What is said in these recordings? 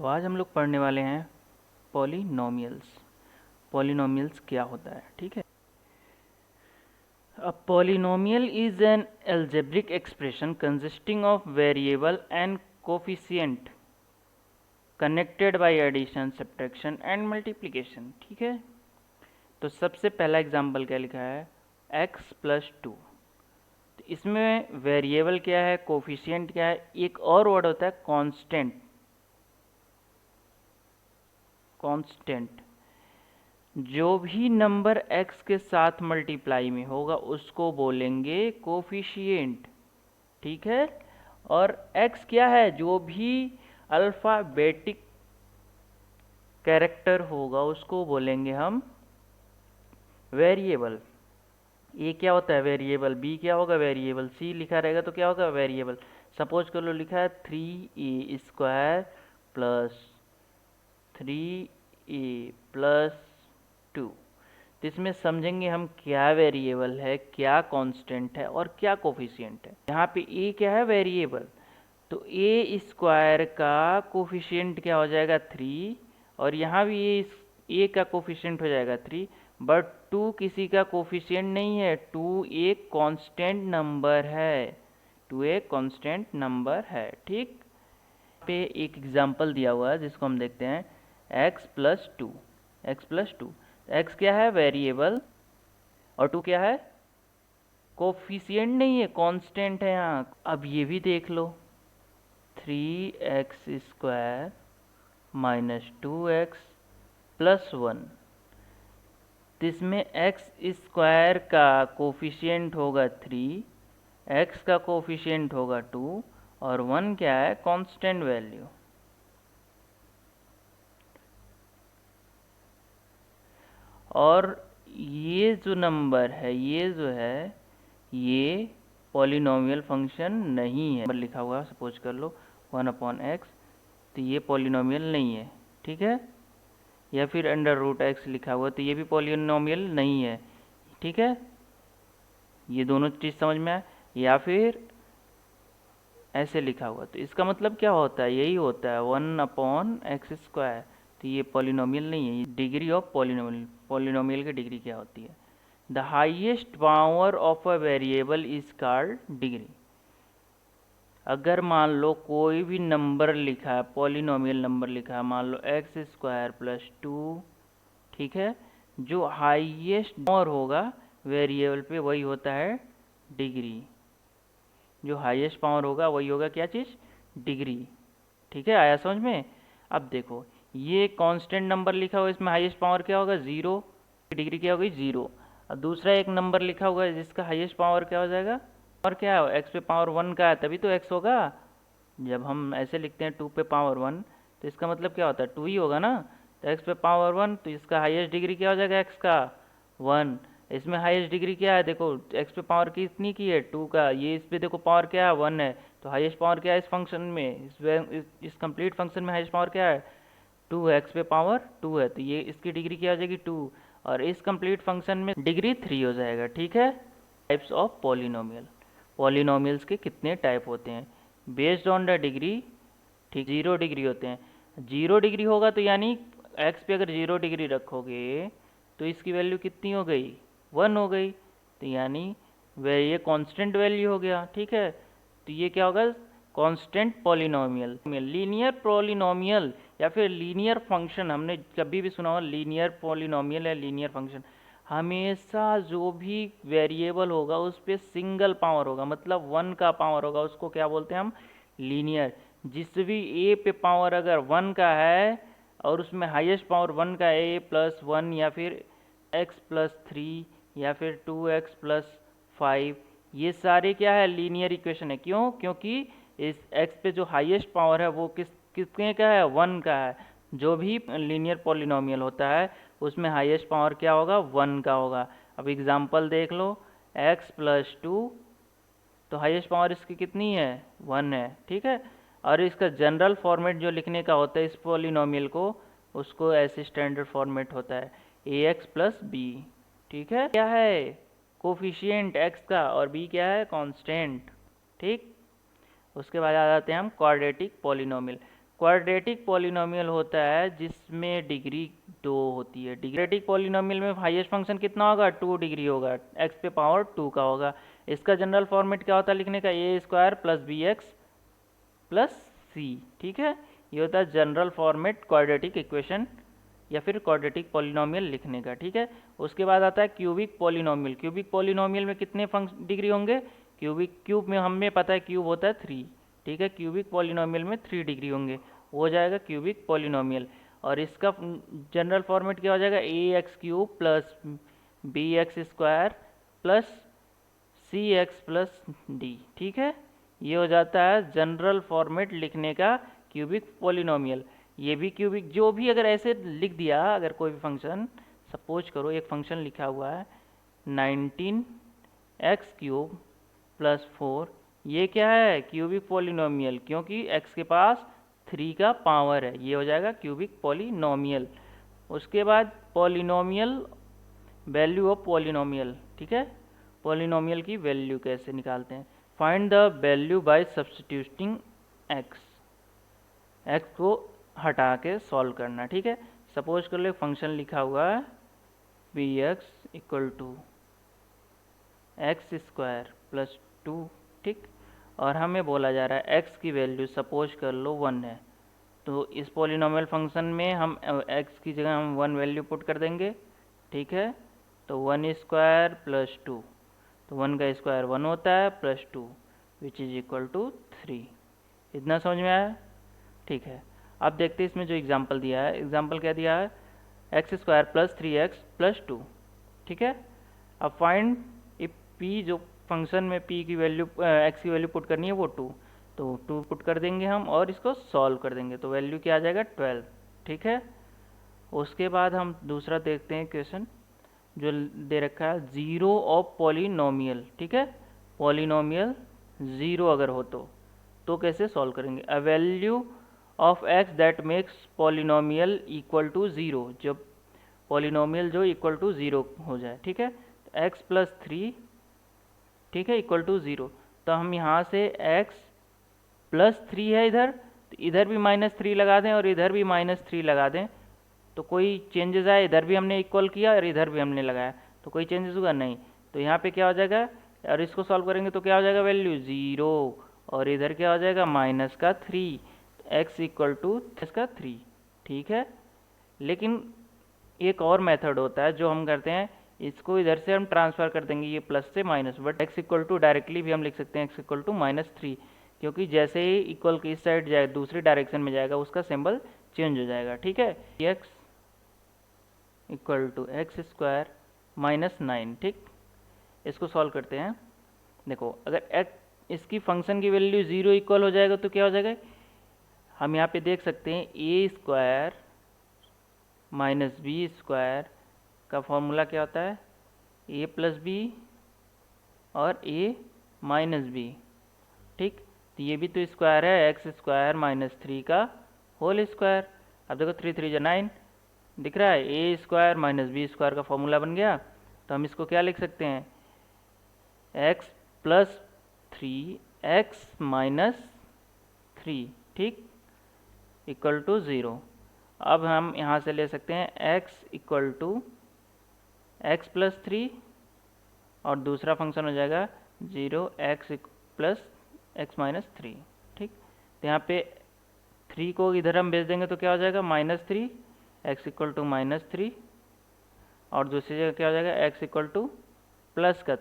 तो आज हम लोग पढ़ने वाले हैं पॉलिनोमियल्स। पॉलिनोमियल्स क्या होता है, ठीक है। A polynomial is an algebraic expression consisting of variable and coefficient connected by addition, subtraction and multiplication, ठीक है। तो सबसे पहला एग्जाम्पल क्या लिखा है, x प्लस टू। तो इसमें वेरिएबल क्या है, कोफिशिएंट क्या है, एक और वर्ड होता है कांस्टेंट। कांस्टेंट जो भी नंबर x के साथ मल्टीप्लाई में होगा उसको बोलेंगे कोफिशिएंट, ठीक है। और x क्या है, जो भी अल्फ़ाबेटिक कैरेक्टर होगा उसको बोलेंगे हम वेरिएबल। ए क्या होता है, वेरिएबल। बी क्या होगा, वेरिएबल। सी लिखा रहेगा तो क्या होगा, वेरिएबल। सपोज कर लो लिखा है 3a² प्लस 3a+2। तो इसमें समझेंगे हम क्या वेरिएबल है, क्या कांस्टेंट है और क्या कोफिशिएंट है। यहाँ पे ए क्या है, वेरिएबल। तो a² का कोफिशिएंट क्या हो जाएगा, 3। और यहाँ भी ए का कोफिशिएंट हो जाएगा 3। बट 2 किसी का कोफिशिएंट नहीं है, 2 एक कांस्टेंट नंबर है। 2 एक कांस्टेंट नंबर है, ठीक। पे एक एग्जांपल दिया हुआ है जिसको हम देखते हैं, x plus two. X plus two, x क्या है, वेरिएबल। और 2 क्या है, कोफिशिएंट नहीं है, कांस्टेंट है यहाँ। अब ये भी देख लो, 3x² माइनस 2x प्लस 1। तो इसमें x² का कोफिशिएंट होगा 3, x का कोफिशिएंट होगा 2 और 1 क्या है, कांस्टेंट वैल्यू। और ये जो नंबर है, ये जो है, ये पॉलिनोमियल फंक्शन नहीं है। नंबर लिखा हुआ है, सपोज कर लो 1/x, तो ये पॉलिनोमियल नहीं है, ठीक है। या फिर √x लिखा हुआ, तो ये भी पॉलिनोमियल नहीं है, ठीक है। ये दोनों चीज़ समझ में आए। या फिर ऐसे लिखा हुआ, तो इसका मतलब क्या होता है, यही होता है 1/x²। तो ये पॉलिनोमियल नहीं है, ये डिग्री ऑफ पॉलिनोमियल। पॉलिनोमियल की डिग्री क्या होती है, the highest power of a variable is called degree. अगर मान लो कोई भी नंबर लिखा है, पॉलिनोमियल नंबर लिखा है, मान लो x² प्लस 2, ठीक है। जो हाईएस्ट पावर होगा वेरिएबल पे वही होता है डिग्री। जो हाईएस्ट पावर होगा वही होगा क्या चीज़, डिग्री, ठीक है। आया समझ में। अब देखो, ये कांस्टेंट नंबर लिखा हुआ है, इसमें हाईएस्ट पावर क्या होगा, 0। डिग्री क्या होगी, 0। अब दूसरा एक नंबर लिखा हुआ है जिसका हाईएस्ट पावर क्या हो जाएगा, और क्या है, एक्स पे पावर 1 का है तभी तो एक्स होगा। जब हम ऐसे लिखते हैं 2 पे पावर 1, तो इसका मतलब क्या होता है, 2 ही होगा ना। तो एक्स पे पावर 1, तो इसका हाईएस्ट डिग्री क्या हो जाएगा, एक्स का 1। इसमें हाईएस्ट डिग्री क्या है, देखो एक्स पे पावर कितनी की है, 2 का। ये इस पे देखो पावर क्या है, 1 है। तो हाईएस्ट पावर क्या है इस फंक्शन में, इस कंप्लीट फंक्शन में हाईएस्ट पावर क्या है, 2 है। एक्स पे पावर 2 है, तो ये इसकी डिग्री क्या हो जाएगी, 2। और इस कंप्लीट फंक्शन में डिग्री 3 हो जाएगा, ठीक है। Types of polynomial. पॉलिनोमियल्स के कितने टाइप होते हैं, बेस्ड ऑन द डिग्री, ठीक। 0 डिग्री होते हैं। 0 डिग्री होगा तो यानी एक्स पे अगर 0 डिग्री रखोगे तो इसकी वैल्यू कितनी हो गई, 1 हो गई। तो यानी ये कांस्टेंट वैल्यू हो गया, ठीक है। तो ये क्या होगा, कांस्टेंट पॉलिनोमियल। लीनियर पॉलिनोमियल या फिर लीनियर फंक्शन, हमने कभी भी सुना हो लीनियर पॉलिनोमियल या लीनियर फंक्शन, हमेशा जो भी वेरिएबल होगा उस पर सिंगल पावर होगा, मतलब 1 का पावर होगा, उसको क्या बोलते हैं हम, लीनियर। जिस भी ए पे पावर अगर 1 का है और उसमें हाईएस्ट पावर 1 का है, a+1 या फिर x+3 या फिर 2x+5, ये सारे क्या है, लीनियर इक्वेशन है। क्यों, क्योंकि इस x पे जो हाईएस्ट पावर है वो किसके का है, 1 का है। जो भी लीनियर पॉलिनोमियल होता है उसमें हाईएस्ट पावर क्या होगा, 1 का होगा। अब एग्जांपल देख लो, x+2, तो हाईएस्ट पावर इसकी कितनी है, 1 है, ठीक है। और इसका जनरल फॉर्मेट जो लिखने का होता है इस पॉलिनोमियल को, उसको ऐसे स्टैंडर्ड फॉर्मेट होता है ax+b, ठीक है। क्या है, कोफिशिएंट x का, और b क्या है, कांस्टेंट, ठीक। उसके बाद आ जाते हैं हम क्वाड्रेटिक पॉलिनोमियल। क्वाड्रेटिक पॉलिनोमियल होता है जिसमें डिग्री 2 होती है। क्वाड्रेटिक पॉलिनोमियल में हाईएस्ट फंक्शन कितना होगा, 2 डिग्री होगा, x पे पावर 2 का होगा। इसका जनरल फॉर्मेट क्या होता है लिखने का, A square plus B X plus C. ठीक है, ये होता है जनरल फॉर्मेट क्वाड्रेटिक इक्वेशन या फिर क्वाड्रेटिक पॉलिनोमियल लिखने का। ठीक है, उसके बाद आता है क्यूबिक पॉलिनोमियल। क्यूबिक पॉलिनोमियल में कितने डिग्री होंगे, क्यूब में हमें पता है क्यूब होता है 3। ठीक है, क्यूबिक पॉलिनोमियल में 3 डिग्री होंगे, वो हो जाएगा क्यूबिक पॉलिनोमियल। और इसका जनरल फॉर्मेट क्या हो जाएगा, A X cube plus B X square plus C X plus D. ठीक है, ये हो जाता है जनरल फॉर्मेट लिखने का क्यूबिक पॉलिनोमियल। ये भी क्यूबिक, जो भी अगर ऐसे लिख दिया, अगर कोई भी फंक्शन, सपोज करो एक फंक्शन लिखा हुआ है 19x क्यूब प्लस 4, ये क्या है, क्यूबिक पॉलिनोमियल, क्योंकि x के पास 3 का पावर है, ये हो जाएगा क्यूबिक पॉलिनोमियल। उसके बाद पॉलिनोमियल, वैल्यू ऑफ पॉलिनोमियल। ठीक है, पॉलिनोमियल की वैल्यू कैसे निकालते हैं, find the value by substituting x को हटा के सॉल्व करना। ठीक है, सपोज कर लो एक फंक्शन लिखा हुआ है B X equal to X square plus 2। ठीक, और हमें बोला जा रहा है x की वैल्यू सपोज कर लो 1 है, तो इस पॉलिनोमियल फंक्शन में हम x की जगह हम 1 वैल्यू पुट कर देंगे। ठीक है, तो 1 स्क्वायर प्लस 2, तो 1 का स्क्वायर 1 होता है plus 2 which is equal to 3। इतना समझ में आया। ठीक है, अब देखते हैं इसमें जो एग्जाम्पल दिया है, एग्जाम्पल क्या दिया है, x square plus 3x plus 2। ठीक है, अब फाइंड इफ p, जो फंक्शन में p की वैल्यू x की वैल्यू पुट करनी है वो 2, तो 2 पुट कर देंगे हम और इसको सॉल्व कर देंगे, तो वैल्यू क्या आ जाएगा 12। ठीक है, उसके बाद हम दूसरा देखते हैं क्वेश्चन जो दे रखा है, जीरो ऑफ पॉलिनोमियल। ठीक है, पॉलिनोमियल ज़ीरो अगर हो तो कैसे सॉल्व करेंगे, a value of x that makes polynomial equal to zero, जब पॉलिनोमियल जो इक्वल टू ज़ीरो हो जाए। ठीक है, x प्लस 3, ठीक है, इक्वल टू ज़ीरो, तो हम यहाँ से x प्लस 3 है इधर, तो इधर भी -3 लगा दें और इधर भी -3 लगा दें, तो कोई चेंजेस आए, इधर भी हमने इक्वल किया और इधर भी हमने लगाया, तो कोई चेंजेस हुआ नहीं, तो यहाँ पे क्या हो जाएगा, और इसको सॉल्व करेंगे तो क्या हो जाएगा, वैल्यू 0, और इधर क्या हो जाएगा -3, x इक्वल टू इसका 3। ठीक है, लेकिन एक और मेथड होता है जो हम करते हैं, इसको इधर से हम ट्रांसफ़र कर देंगे ये प्लस से minus, but x equal to directly भी हम लिख सकते हैं x इक्वल टू -3, क्योंकि जैसे ही इक्वल की इस साइड जाए दूसरी डायरेक्शन में जाएगा उसका सिंबल चेंज हो जाएगा। ठीक है, x equal to X square -9। ठीक, इसको सॉल्व करते हैं। देखो, अगर x इसकी फंक्शन की वैल्यू 0 इक्वल हो जाएगा तो क्या हो जाएगा, हम यहाँ पे देख सकते हैं ए स्क्वायर माइनस बी स्क्वायर का फॉर्मूला क्या होता है, ए प्लस बी और ए माइनस बी। ठीक, तो ये भी तो स्क्वायर है, एक्स स्क्वायर -3 का होल स्क्वायर। अब देखो 3 3 9 दिख रहा है, ए स्क्वायर माइनस बी स्क्वायर का फॉर्मूला बन गया, तो हम इसको क्या लिख सकते हैं, एक्स प्लस 3 एक्स माइनस 3, ठीक, इक्वल टू 0। अब हम यहाँ से ले सकते हैं x equal to X plus 3 और दूसरा फंक्शन हो जाएगा 0x प्लस एक्स माइनस 3। ठीक, तो यहाँ पे 3 को इधर हम भेज देंगे तो क्या हो जाएगा -3, x इक्वल टू -3, और दूसरी जगह क्या हो जाएगा x इक्वल टू प्लस का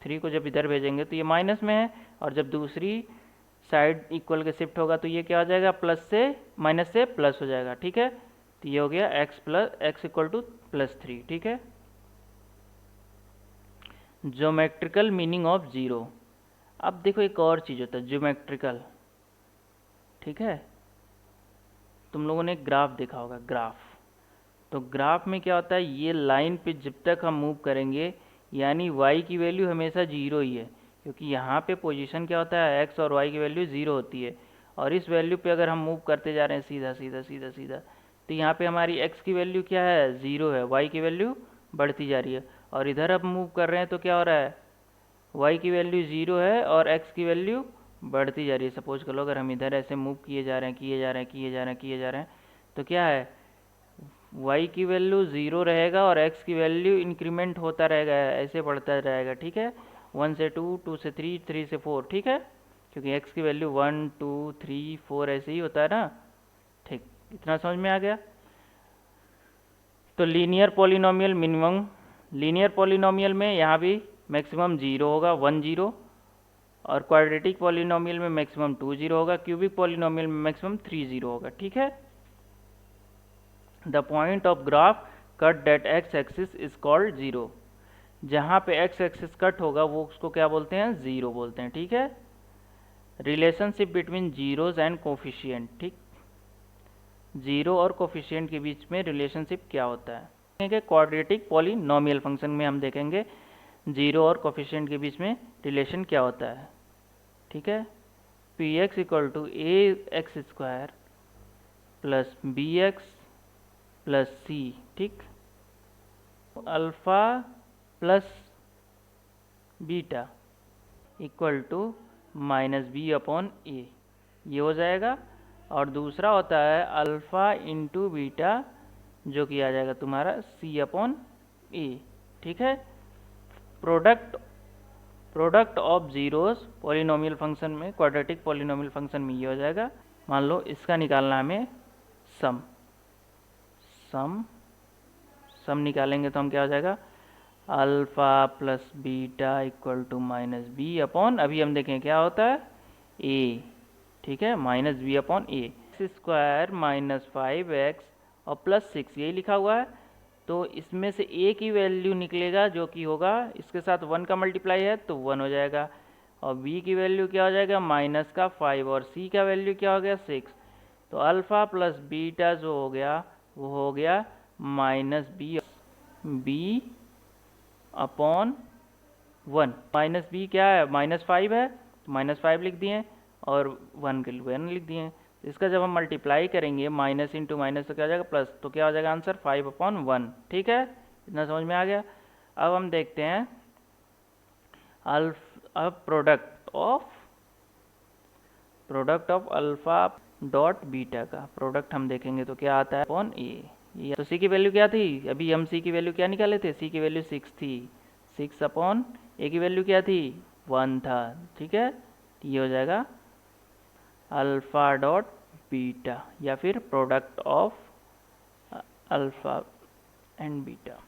3 को जब इधर भेजेंगे तो ये माइनस में है, और जब दूसरी साइड इक्वल के शिफ्ट होगा तो ये क्या हो जाएगा, प्लस से माइनस से प्लस हो जाएगा। ठीक है, तो ये हो गया x इक्वल टू +3। ठीक है, ज्योमेट्रिकल मीनिंग ऑफ ज़ीरो। अब देखो एक और चीज़ होता है ज्योमेट्रिकल। ठीक है, तुम लोगों ने ग्राफ देखा होगा, ग्राफ, तो ग्राफ में क्या होता है, ये लाइन पे जब तक हम मूव करेंगे, यानी y की वैल्यू हमेशा 0 ही है, क्योंकि यहाँ पे पोजीशन क्या होता है, x और y की वैल्यू 0 होती है, और इस वैल्यू पे अगर हम मूव करते जा रहे हैं सीधा सीधा सीधा सीधा, तो यहाँ पे हमारी x की वैल्यू क्या है, 0 है, y की वैल्यू बढ़ती जा रही है, और इधर अब मूव कर रहे हैं तो क्या हो रहा है, y की वैल्यू 0 है और x की वैल्यू बढ़ती जा रही है। सपोज कर लो अगर हम इधर ऐसे मूव किए जा रहे हैं, किए जा रहे हैं, किए जा रहे हैं, किए जा रहे हैं, तो क्या है, y की वैल्यू 0 रहेगा और x की वैल्यू इंक्रीमेंट होता रहेगा, ऐसे बढ़ता रहेगा, ठीक है। 1 से 2, 2 से 3, 3 से 4, ठीक है, क्योंकि x की वैल्यू 1, 2, 3, 4 ऐसे ही होता है ना। ठीक, इतना समझ में आ गया। तो linear polynomial minimum, linear polynomial में यहाँ भी मैक्सिमम 0 होगा, 1 0, और क्वाड्रेटिक पॉलिनोमियल में मैक्सिमम 2 0 होगा, क्यूबिक पॉलिनोमियल में मैक्सिमम 3 0 होगा, ठीक है। The point of graph cut that X axis is called 0। जहाँ पे एक्स एक्सिस कट होगा वो उसको क्या बोलते हैं, 0 बोलते हैं, ठीक है। Relationship between zeros and coefficient, ठीक, जीरो और कोफिशिएंट के बीच में रिलेशनशिप क्या होता है, देखेंगे क्वाड्रेटिक पॉलिनोमियल फंक्शन में हम देखेंगे जीरो और कोफिशिएंट के बीच में रिलेशन क्या होता है, ठीक है। P X equal to A X square plus B X plus C, ठीक, alpha plus beta equal to minus B upon A, ये हो जाएगा। और दूसरा होता है अल्फ़ा इंटू बीटा, जो कि आ जाएगा तुम्हारा सी अपॉन ए, ठीक है। Product of zeros polynomial function में, क्वाड्रेटिक पॉलिनोमियल फंक्शन में ये हो जाएगा। मान लो इसका निकालना हमें सम, सम निकालेंगे तो हम क्या हो जाएगा, alpha plus beta equal to minus B upon, अभी हम देखें क्या होता है, ए, ठीक है, minus B upon A. X square minus 5x और प्लस 6 यही लिखा हुआ है, तो इसमें से a की वैल्यू निकलेगा जो कि होगा, इसके साथ 1 का मल्टीप्लाई है तो 1 हो जाएगा, और b की वैल्यू क्या हो जाएगा, माइनस का 5, और c का वैल्यू क्या हो गया, 6। तो अल्फ़ा प्लस बीटा जो हो गया वो हो गया minus B upon 1। Minus B क्या है, माइनस 5 है, तो माइनस 5 लिख दिए, और 1 के लिए 1 लिख दिए। तो इसका जब हम मल्टीप्लाई करेंगे माइनस इंटू माइनस तो क्या हो जाएगा प्लस, तो क्या हो जाएगा आंसर 5 अपॉन 1, ठीक है, इतना समझ में आ गया। अब हम देखते हैं अब product of alpha dot beta का प्रोडक्ट हम देखेंगे तो क्या आता है, अपॉन ए। तो सी की वैल्यू क्या थी, अभी हम सी की वैल्यू क्या निकाले थे, सी की वैल्यू 6 थी, 6 अपॉन ए की वैल्यू क्या थी, 1 था, ठीक है। ये हो जाएगा अल्फ़ा डॉट बीटा, या फिर product of alpha and beta.